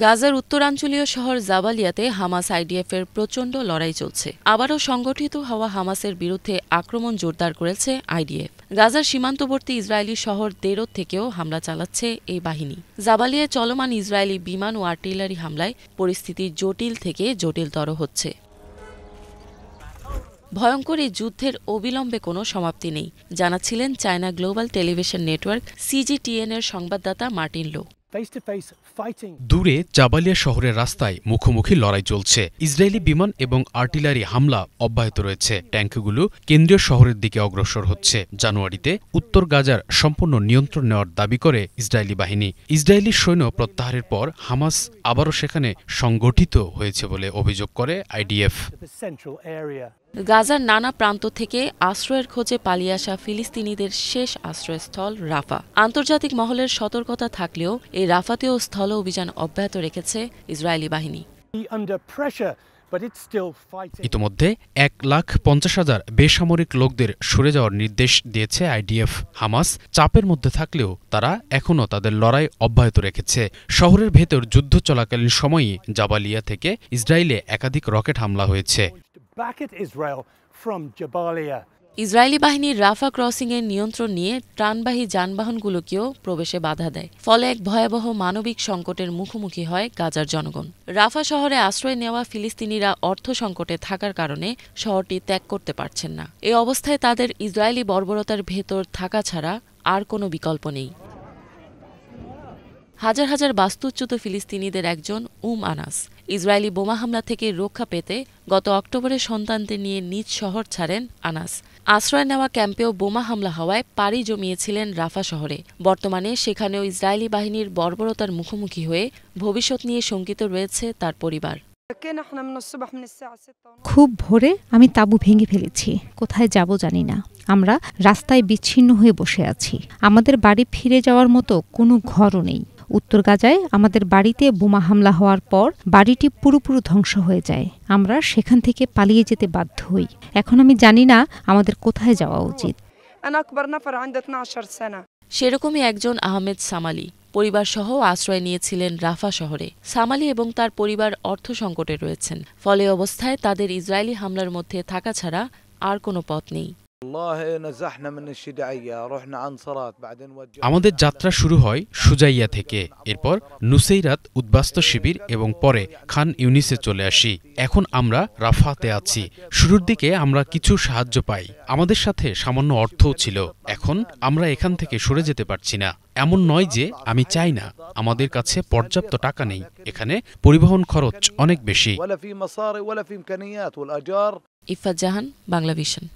গাজার উত্তরাঞ্চলীয় শহর জাবালিয়াতে হামাস আইডিএফের প্রচণ্ড লড়াই চলছে। আবারও সংগঠিত হওয়া হামাসের বিরুদ্ধে আক্রমণ জোরদার করেছে আইডিএফ। গাজার সীমান্তবর্তী ইসরায়েলি শহর দেরোত থেকেও হামলা চালাচ্ছে এই বাহিনী। জাবালিয়ায় চলমান ইসরায়েলি বিমান ও আর্টিলারি হামলায় পরিস্থিতি জটিল থেকে জটিলতর হচ্ছে। ভয়ঙ্কর এই যুদ্ধের অবিলম্বে কোনো সমাপ্তি নেই, জানাচ্ছিলেন চায়না গ্লোবাল টেলিভিশন নেটওয়ার্ক সিজিটিএন-এর সংবাদদাতা মার্টিন লো। দূরে জাবালিয়া শহরের রাস্তায় মুখোমুখি লড়াই চলছে। ইসরায়েলি বিমান এবং আর্টিলারি হামলা অব্যাহত রয়েছে। ট্যাঙ্কগুলো কেন্দ্রীয় শহরের দিকে অগ্রসর হচ্ছে। জানুয়ারিতে উত্তর গাজার সম্পূর্ণ নিয়ন্ত্রণ নেওয়ার দাবি করে ইসরায়েলি বাহিনী। ইসরায়েলি সৈন্য প্রত্যাহারের পর হামাস আবারও সেখানে সংগঠিত হয়েছে বলে অভিযোগ করে আইডিএফ। গাজার নানা প্রান্ত থেকে আশ্রয়ের খোঁজে পালিয়ে আসা ফিলিস্তিনিদের শেষ আশ্রয়স্থল রাফা। আন্তর্জাতিক মহলের সতর্কতা থাকলেও এই রাফাতেও স্থল অভিযান অব্যাহত রেখেছে ইসরায়েলি বাহিনী। ইতোমধ্যে 1,50,000 বেসামরিক লোকদের সরে যাওয়ার নির্দেশ দিয়েছে আইডিএফ। হামাস চাপের মধ্যে থাকলেও তারা এখনও তাদের লড়াই অব্যাহত রেখেছে। শহরের ভেতর যুদ্ধ চলাকালীন সময়ই জাবালিয়া থেকে ইসরায়েলে একাধিক রকেট হামলা হয়েছে। ইসরায়েলি বাহিনীর রাফা ক্রসিংয়ের নিয়ন্ত্রণ নিয়ে ত্রাণবাহী যানবাহনগুলোকেও প্রবেশে বাধা দেয়। ফলে এক ভয়াবহ মানবিক সংকটের মুখোমুখি হয় গাজার জনগণ। রাফা শহরে আশ্রয় নেওয়া ফিলিস্তিনিরা অর্থ সংকটে থাকার কারণে শহরটি ত্যাগ করতে পারছেন না। এই অবস্থায় তাদের ইসরায়েলি বর্বরতার ভেতর থাকা ছাড়া আর কোনো বিকল্প নেই। হাজার হাজার বাস্তুচ্যুত ফিলিস্তিনিদের একজন আনাস ইসরায়েলি বোমা হামলা থেকে রক্ষা পেতে গত অক্টোবরে সন্তানদের নিয়ে নিজ শহর ছাড়েন আনাস। আশ্রয় নেওয়া ক্যাম্পেও বোমা হামলা হওয়ায় পাড়ি জমিয়েছিলেন রাফা শহরে। বর্তমানে সেখানেও ইসরায়েলি বাহিনীর বর্বরতার মুখোমুখি হয়ে ভবিষ্যৎ নিয়ে শঙ্কিত রয়েছে তার পরিবার। খুব ভোরে আমি তাঁবু ভেঙে ফেলেছি। কোথায় যাব জানি না। আমরা রাস্তায় বিচ্ছিন্ন হয়ে বসে আছি। আমাদের বাড়ি ফিরে যাওয়ার মতো কোনো ঘরও নেই। উত্তর গাজায় আমাদের বাড়িতে বোমা হামলা হওয়ার পর বাড়িটি পুরোপুরি ধ্বংস হয়ে যায়। আমরা সেখান থেকে পালিয়ে যেতে বাধ্য হই। এখন আমি জানি না আমাদের কোথায় যাওয়া উচিত। সেরকমই একজন আহমেদ সামালি পরিবারসহ আশ্রয় নিয়েছিলেন রাফা শহরে। সামালি এবং তার পরিবার অর্থ সংকটে রয়েছেন। ফলে অবস্থায় তাদের ইসরায়েলি হামলার মধ্যে থাকা ছাড়া আর কোনো পথ নেই। আমাদের যাত্রা শুরু হয় সুজাইয়া থেকে। এরপর নুসেইরাত উদ্বাস্তু শিবির এবং পরে খান ইউনিসে চলে আসি। এখন আমরা রাফাতে আছি। শুরুর দিকে আমরা কিছু সাহায্য পাই। আমাদের সাথে সামান্য অর্থও ছিল। এখন আমরা এখান থেকে সরে যেতে পারছি না। এমন নয় যে আমি চাই না, আমাদের কাছে পর্যাপ্ত টাকা নেই। এখানে পরিবহন খরচ অনেক বেশি। ইফাত জাহান, বাংলা ভিশন।